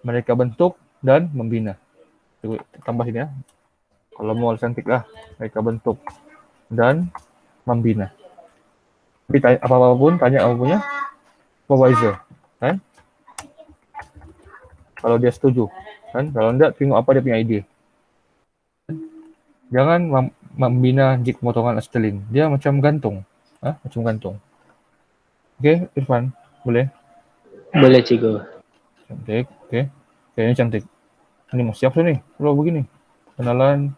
mereka bentuk dan membina. Tambah sini ya. Kalau mau cantik lah, mereka bentuk dan membina. Tapi apa-apapun, tanya apa punya supervisor, kan? Kalau dia setuju, kan? Kalau enggak, tengok apa dia punya ide. Jangan membina jik pemotongan acetylene. Dia macam gantung. Macam gantung. Oke, Irfan, boleh? Boleh, Cigo. Cantik, oke. Kayaknya cantik. Ini mau siap tuh nih, kalau begini. Kenalan,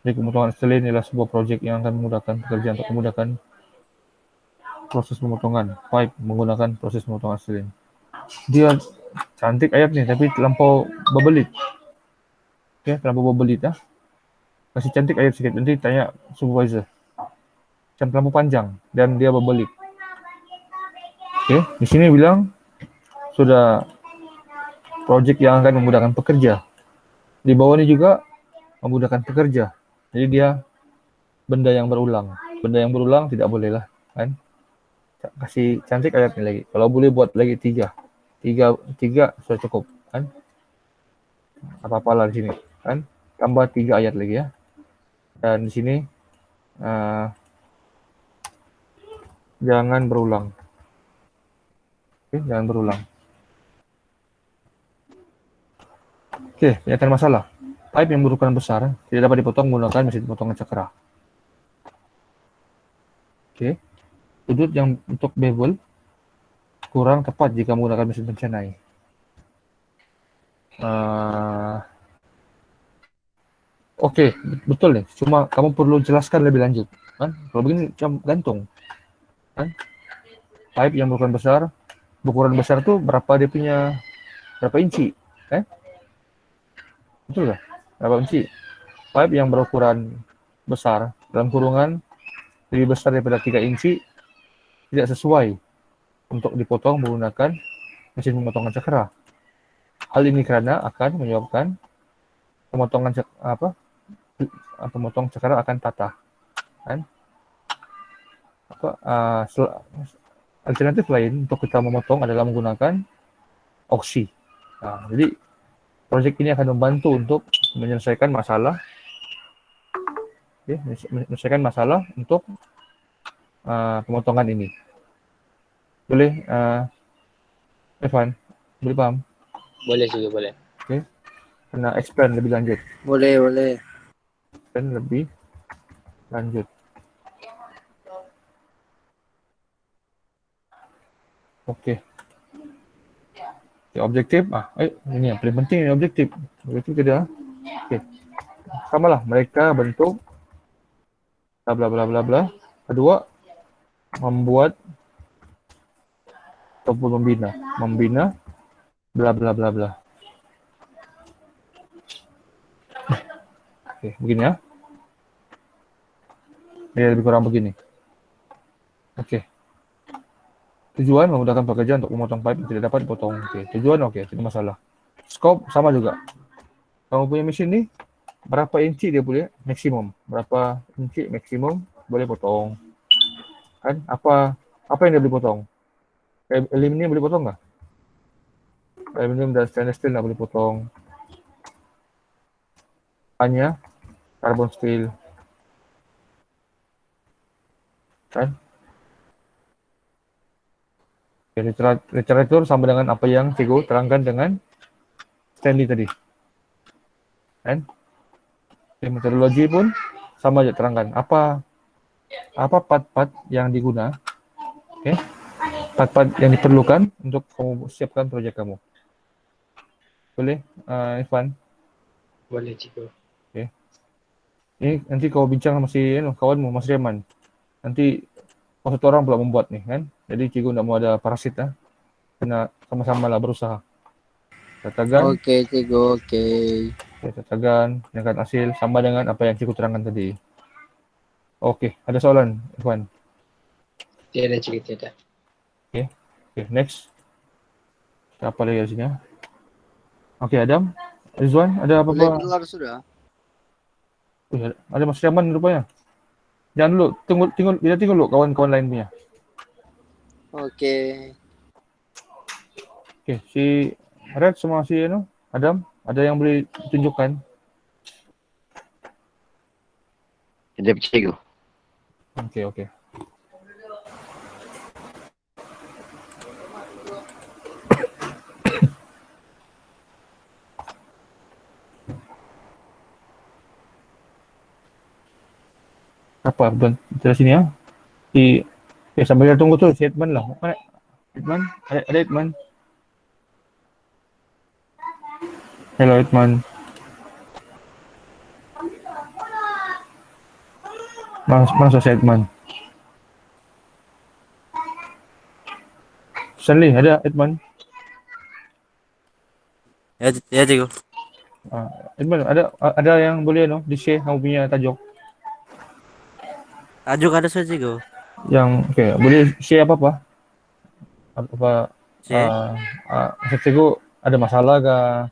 jik pemotongan acetylene adalah sebuah proyek yang akan memudahkan pekerjaan untuk memudahkan proses pemotongan pipe menggunakan proses pemotongan acetylene. Dia cantik ayat nih, tapi terlampau berbelit. Oke, terlampau berbelit Kasih cantik ayat sedikit, nanti tanya supervisor. Macam terlalu panjang dan dia berbelit. Oke, di sini bilang sudah project yang akan memudahkan pekerja. Di bawah ini juga memudahkan pekerja. Jadi dia benda yang berulang. Benda yang berulang tidak boleh lah, kan? Kasih cantik ayatnya lagi. Kalau boleh buat lagi 3 sudah cukup, kan? Apa-apalah di sini, kan? Tambah 3 ayat lagi ya. Dan di sini jangan berulang. Oke, jangan berulang. Oke, penyataan masalah. Pipe yang berukuran besar tidak dapat dipotong menggunakan mesin potongan cakra. Oke. Sudut yang untuk bevel kurang tepat jika menggunakan mesin pencanai. Oke, betul nih. Cuma kamu perlu jelaskan lebih lanjut, kan? Kalau begini macam gantung. kan? Pipe yang berukuran besar tuh berapa dia punya berapa inci, kan? Betul nggak? Berapa inci? Pipe yang berukuran besar dalam kurungan lebih besar daripada 3 inci tidak sesuai untuk dipotong menggunakan mesin pemotongan cakra. Hal ini karena akan menyebabkan pemotong cakra akan patah, kan? Alternatif lain untuk kita memotong adalah menggunakan oksi. Nah, jadi proyek ini akan membantu untuk menyelesaikan masalah, untuk pemotongan ini. Boleh, Evan? Boleh paham? Boleh juga, boleh. Oke. Kena explain lebih lanjut. Boleh. Explain lebih lanjut. Oke. Objektif. Ini yang paling penting, objektif. Objektif tidak. Oke. Samalah, mereka bentuk bla bla bla bla. Kedua, membuat ataupun membina bla bla bla bla. Oke, begini ya. Ya, lebih kurang begini. Oke. Tujuan memudahkan pekerja untuk memotong pipe yang tidak dapat dipotong. Oke, tujuan oke, tidak masalah. Scope sama juga. Kamu punya mesin nih, berapa inci dia boleh maksimum? Berapa inci maksimum boleh potong? Kan? Apa yang dia boleh potong? Aluminium boleh potong nggak? Aluminium dan stainless steel nggak boleh potong. Hanya carbon steel. Kan? Literatur sama dengan apa yang Cikgu terangkan dengan Stanley tadi. Kan? Metodologi pun sama aja terangkan. Apa part-part yang diguna, okay? Part-part yang diperlukan untuk kamu siapkan proyek kamu. Boleh, Irfan? Boleh, Cikgu. Okay. Ini nanti kau bincang sama si kawanmu, Mas Reman. Nanti satu orang pula membuat nih, kan? Jadi Cikgu tidak mau ada parasit, kena sama-sama lah berusaha. Katakan. Oke, Cikgu, oke. Katakan dengan hasil sama dengan apa yang Cikgu terangkan tadi. Oke, ada soalan, Irfan? Tidak, Cikgu, tidak. Oke, next. Apa lagi di sini? Oke, Adam. Rizwan, ada apa-apa? Boleh keluar sudah. Ada Mas Yaman rupanya. Jangan dulu, tunggu dulu kawan-kawan lain punya. Oke. Oke, si Red sama si Adam, ada yang boleh tunjukkan? Sekejap, Cikgu. Oke. Apa? Dari sini ya. Sambil kita tunggu tuh si Edman lah. Edman? Ada Edman? Hello Edman. Mana si Edman? Stanley, ada Edman? Ya Cikgu. Edman, ada yang boleh di-share kamu punya tajuk? Tajuk ada saja Cikgu. Yang boleh share apa-apa? Cikgu ada masalah kah?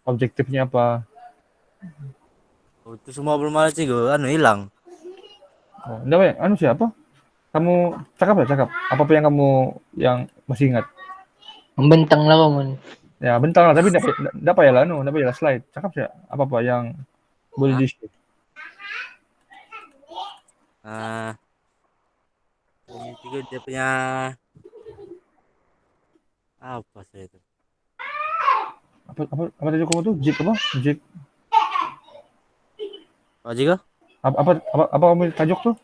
Objektifnya apa? Itu semua belum ada Cikgu, hilang. Enggak, siapa? Kamu cakap. Apa yang kamu yang masih ingat? Membentang lah kamu. Ya, bentang lah, tapi enggak payah lah slide. Cakap sih apa-apa yang boleh di-share. Ini Cikgu dia punya apa sih itu? Apa tajuk kamu tuh? Jig apa? Jig. Apa Cikgu? Apa kamu tajuk tuh?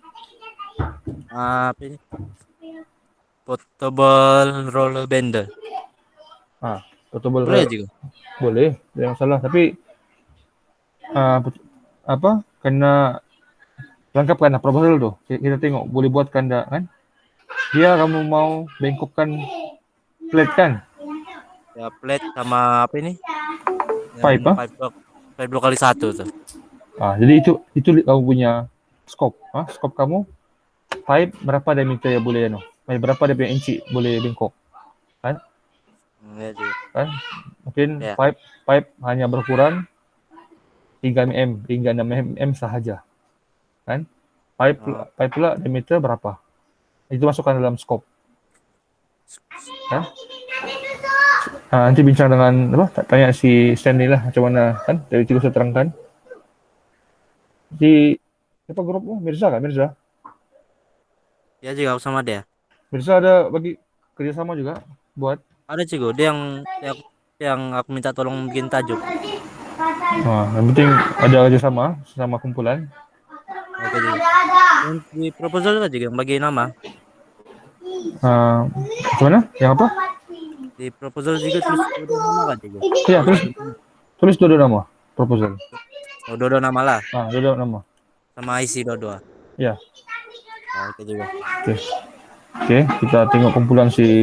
Apa ini? Portable roller bender. Portable Boleh Cikgu? Boleh, tidak masalah. Tapi kena lengkapkan proposal tuh. Kita tengok boleh buatkan enggak kan? dia kamu mau bengkokkan plate kan? Ya plate sama apa ini? Pipe, Yang pipe 2x1 tuh. Jadi itu kamu punya scope, scope kamu pipe berapa diameter ya boleh berapa dia punya inci boleh bengkok, kan? Ya juga. Kan? Mungkin Ya. pipe hanya berukuran 3 mm hingga 6 mm sahaja, kan? Pipe pula diameter berapa? Itu masukkan dalam scope, kan? Nanti bincang dengan tanya si Stanley lah macam mana, kan? Dari itu saya terangkan. Di siapa grupmu? Mirza kan? Mirza Ya juga aku sama dia. ada bagi kerjasama juga buat. Ada Cigo, dia yang aku minta tolong bikin tajuk. Yang penting ada kerjasama sama kumpulan. Oke juga. Yang di proposal aja yang bagi nama. Gimana? Yang apa? Di proposal juga tulis dua nama kan Cigo. Iya, tulis dua nama proposal. Oh, dua nama lah. Dua nama. Sama isi dua. Ya. Oke juga. Oke, kita tengok kumpulan si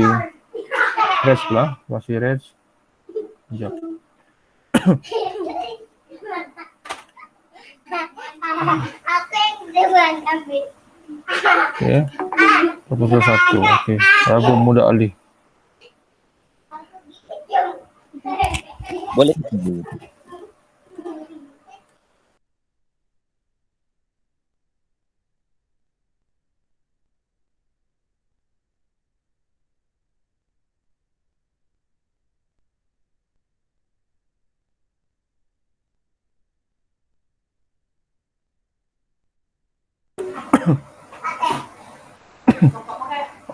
Reg lah, si Reg. Sekejap. Aku yang depan tapi. Oke. Proposal 1. Oke. Ragu Muda Ali. Boleh.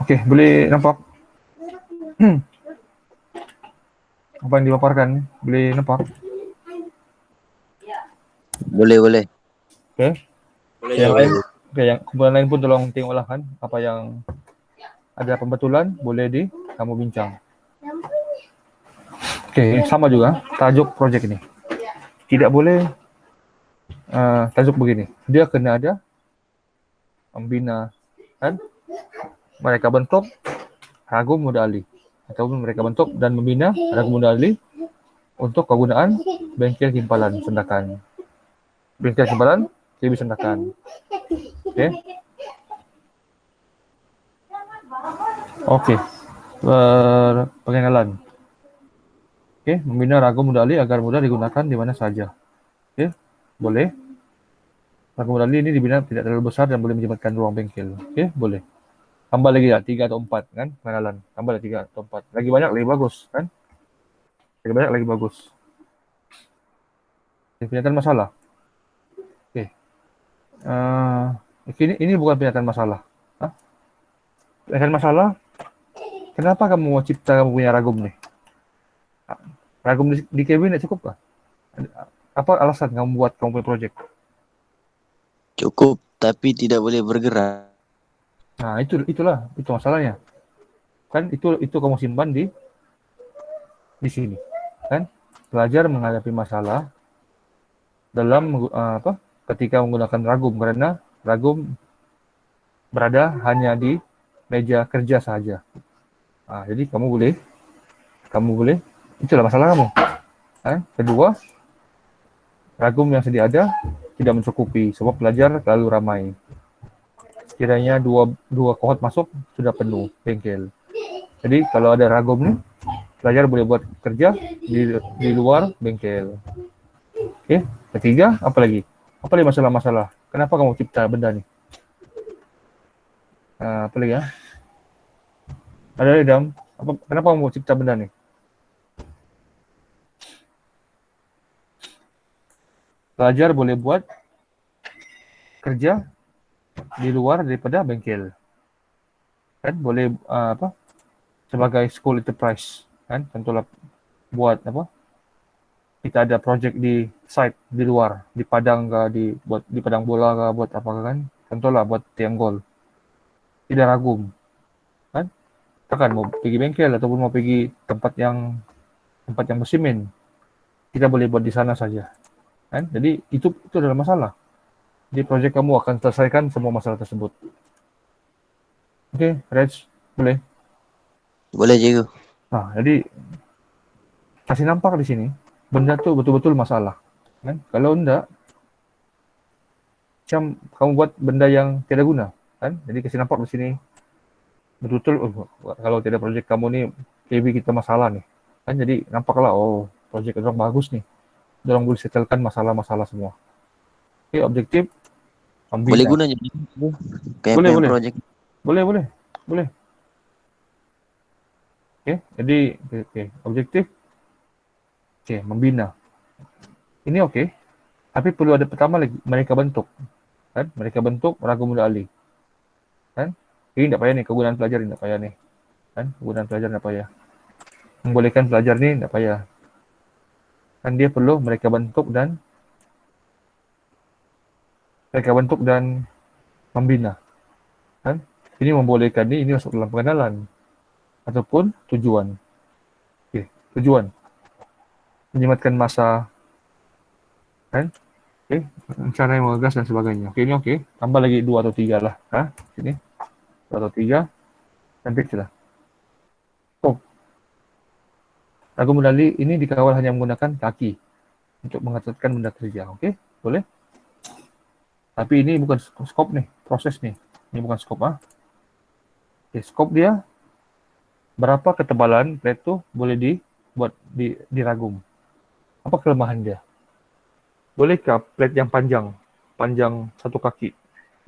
Oke, boleh nampak? Apa yang dipaparkan? Boleh nampak? Boleh. Oke. Boleh Yang juga. lain, yang kumpulan lain pun tolong tengoklah kan apa yang ada pembetulan boleh kamu bincang. Oke, sama juga tajuk project ini. Tidak boleh tajuk begini. Dia kena ada membina, kan? Mereka bentuk Ragu Muda Ali ataupun mereka bentuk dan membina Ragu Muda Ali untuk kegunaan bengkel simpanan sendakan. Bengkel simpanan TV sendakan. Oke. Pengenalan. Oke, membina Ragu Muda Ali agar mudah digunakan di mana saja. Oke, boleh. Ragu Muda Ali ini dibina tidak terlalu besar dan boleh menjembatkan ruang bengkel. Oke, boleh. Tambah lagi ya, 3 atau 4 kan, pengenalan. Tambah lagi 3 atau 4. Lagi banyak, lebih bagus kan? Lagi banyak, lagi bagus. Pernyataan masalah. Oke. Ini bukan pernyataan masalah. Pernyataan masalah, kenapa kamu mau cipta kamu punya ragum nih? Ragum di cabinet cukup kah? Apa alasan kamu buat kamu punya project? Cukup, tapi tidak boleh bergerak. Nah, itu masalahnya. Kan itu kamu simpan di sini. Kan? Belajar menghadapi masalah dalam ketika menggunakan ragum, karena ragum berada hanya di meja kerja saja. Jadi kamu boleh itulah masalah kamu. Kedua, ragum yang sedia ada tidak mencukupi sebab pelajar terlalu ramai. Kiranya dua kohort masuk sudah penuh bengkel. Jadi kalau ada ragum nih, pelajar boleh buat kerja di luar bengkel. Oke, ketiga apa lagi? Apa lagi masalah-masalah? Kenapa kamu cipta benda nih? Apa lagi ya? Ada Dam? Kenapa kamu cipta benda nih? Pelajar boleh buat kerja di luar daripada bengkel, kan? Boleh sebagai school enterprise, kan? Contohnya buat kita ada project di site di luar, di padang di padang bola buat apa kan? Contohnya buat tiang gol. Tidak ragum, kan? Kan mau pergi bengkel ataupun mau pergi tempat yang bersimen, kita boleh buat di sana saja, kan? Jadi itu adalah masalah. Di project kamu akan selesaikan semua masalah tersebut. Oke, Reg, boleh. Boleh cikgu. Nah, jadi kasih nampak di sini benda tuh betul-betul masalah. Kan? Kalau enggak, macam kamu buat benda yang tidak guna, kan? Jadi kasih nampak di sini betul-betul kalau tidak project kamu nih KB kita masalah nih. Kan jadi nampaklah project orang bagus nih. Orang boleh settlekan masalah-masalah semua. Oke, objektif Boleh membina. guna jadi kayak Boleh, PM boleh. project. Boleh. Oke, jadi objektif membina. Ini oke. Tapi perlu ada pertama lagi mereka bentuk. Kan? Mereka bentuk ragu muda alih. Kan? Ini tidak payah nih kegunaan pelajar ini tidak payah nih. Kan? Kegunaan pelajar tidak payah. Membolehkan pelajar nih tidak payah. Kan dia perlu mereka bentuk dan membina. Kan? Ini membolehkan ini masuk dalam pengenalan ataupun tujuan. Oke, tujuan menyematkan masa, kan? Oke, rencana yang mengegas dan sebagainya. Oke, ini oke. Tambah lagi 2 atau 3 lah. Sini 2 atau 3. Cantik sudah. Ragu medali ini dikawal hanya menggunakan kaki untuk mengaturkan benda kerja. Oke, boleh. Tapi ini bukan skop nih, proses nih. Ini bukan skop. Oke, skop dia berapa ketebalan plate tuh boleh dibuat diragum. Apa kelemahan dia? Bolehkah plate yang panjang 1 kaki,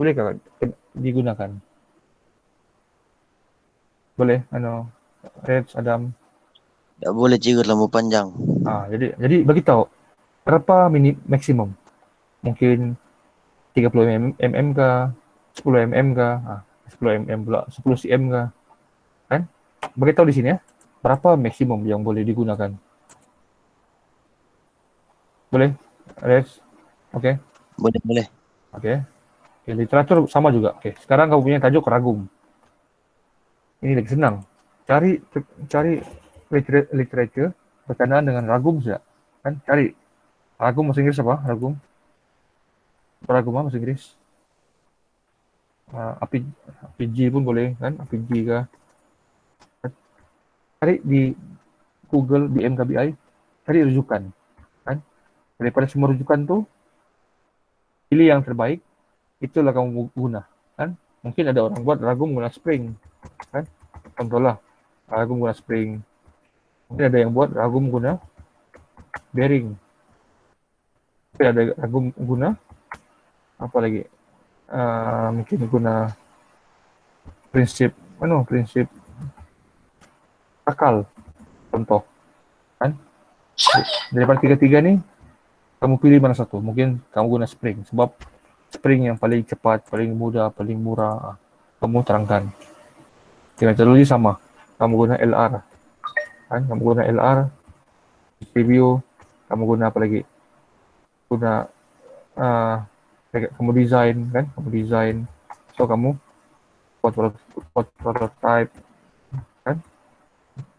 bolehkah digunakan? Boleh, Red, Adam. Tak boleh cikgu terlalu panjang. Jadi bagi tahu berapa maksimum? Mungkin 30 mm kah, 10 mm kah, 10 mm pula, 10 cm kah? Kan? Bagi tahu di sini ya, berapa maksimum yang boleh digunakan? Boleh? Red? Oke. Boleh. Oke, literatur sama juga. Oke, sekarang kamu punya tajuk ragum. Ini lebih senang. Cari literatur berkenaan dengan ragum saja. Kan cari ragum bahasa Inggris apa? Ragum apa bahasa Inggris? APG pun boleh kan? APG kah? Cari di Google BMKBI, cari rujukan. Kan? Daripada semua rujukan tuh, pilih yang terbaik, itulah kamu guna. Kan? Mungkin ada orang buat ragum guna spring. Kan? Contohlah, ragum guna spring. Mungkin ada yang buat ragum guna bearing. Mungkin ada ragum guna apa lagi? Mungkin guna prinsip akal, contoh. Kan? Daripada tiga-tiga nih, kamu pilih mana satu. Mungkin kamu guna spring, sebab spring yang paling cepat, paling mudah, paling murah. Kamu terangkan. Metodologi sama. Kamu guna LR. Kan? Kamu guna LR, review, kamu guna apa lagi? Guna kamu desain, kan? Kamu desain. So kamu buat prototype, kan?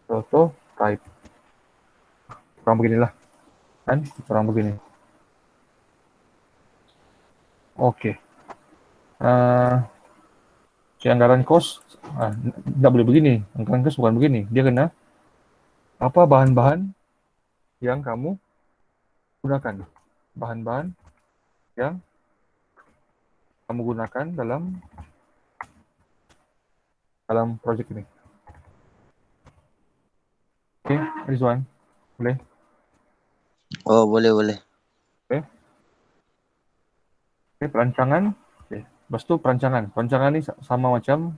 Prototype. Kurang beginilah, kan? Kurang begini. Oke. Anggaran kos, tidak boleh begini. Anggaran kos bukan begini. Dia kena apa bahan-bahan yang kamu gunakan. Bahan-bahan yang kamu gunakan dalam project ini. Oke, Rizwan. Boleh? Oh, boleh. Oke, perancangan. Oke. Lepas itu perancangan. Perancangan ini sama macam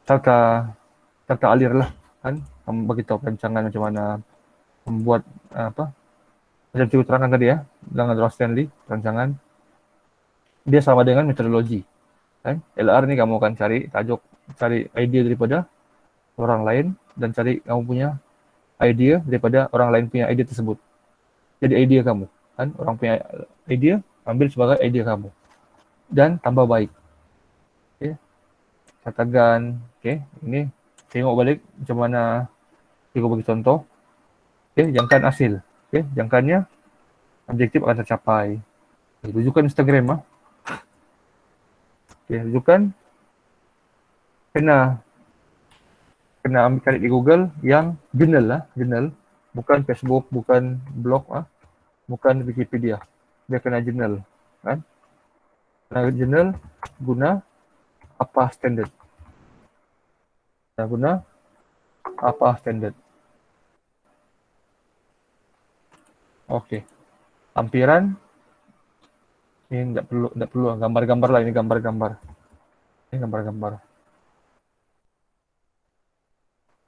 tata alir lah. Kan? Kamu bagi tahu perancangan macam mana membuat macam cikgu terangkan tadi ya, dengan Ross Stanley, perancangan. Dia sama dengan metodologi. Kan? LR ini kamu akan cari tajuk, cari ide daripada orang lain, dan cari kamu punya ide daripada orang lain punya ide tersebut. Jadi ide kamu. Kan? Orang punya ide, ambil sebagai ide kamu. Dan tambah baik. Okay. Katakan, ini tengok balik macam mana cikgu bagi contoh. Jangkaan hasil. Jangkaannya objektif akan tercapai. Rujukan Instagram. Rujukan kena ambil cari di Google yang jurnal, bukan Facebook, bukan blog, bukan Wikipedia. Dia kena jurnal, kan? Kena jurnal guna apa standard? Guna apa standard? Oke. Lampiran ini enggak perlu gambar-gambar lah, ini gambar-gambar. Ini gambar-gambar.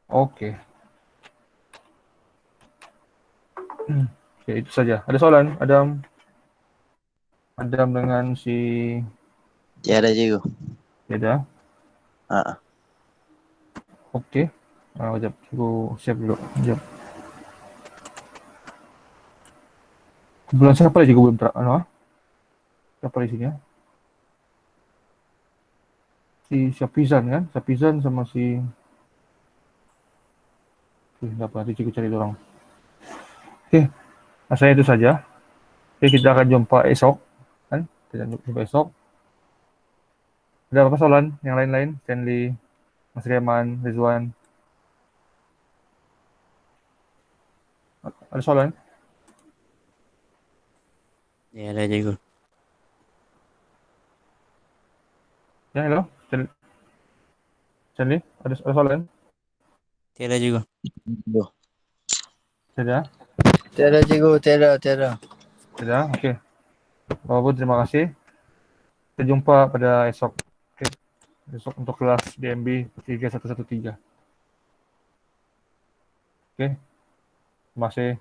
Oke. Oke, itu saja. Ada soalan? Adam dengan si Tiada cikgu. Yeda. Ah, Oke. Sekejap. Cikgu siap dulu. Sekejap. Bulan siapa lagi cikgu belum siapa di sini ya? Si Syafizan kan? Syafizan sama si apa? Nanti cikgu cari orang. Oke. Saya itu saja. Oke, kita akan jumpa esok. Kan? Kita jumpa esok. Ada apa soalan? Yang lain-lain? Stanley, Mas Riaman, Rizwan. Ada soalan? Ya ada cikgu. Ya, halo. Stanley, ada soalan? Tiada cikgu. cikgu. Tidak? Tiada cikgu, tiada. Tidak? Oke. Bapak Ibu, terima kasih. Kita jumpa pada esok. Oke. Esok untuk kelas DMB 3113. Oke. Terima kasih.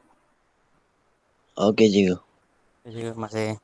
Oke cikgu. Ya, cikgu masih.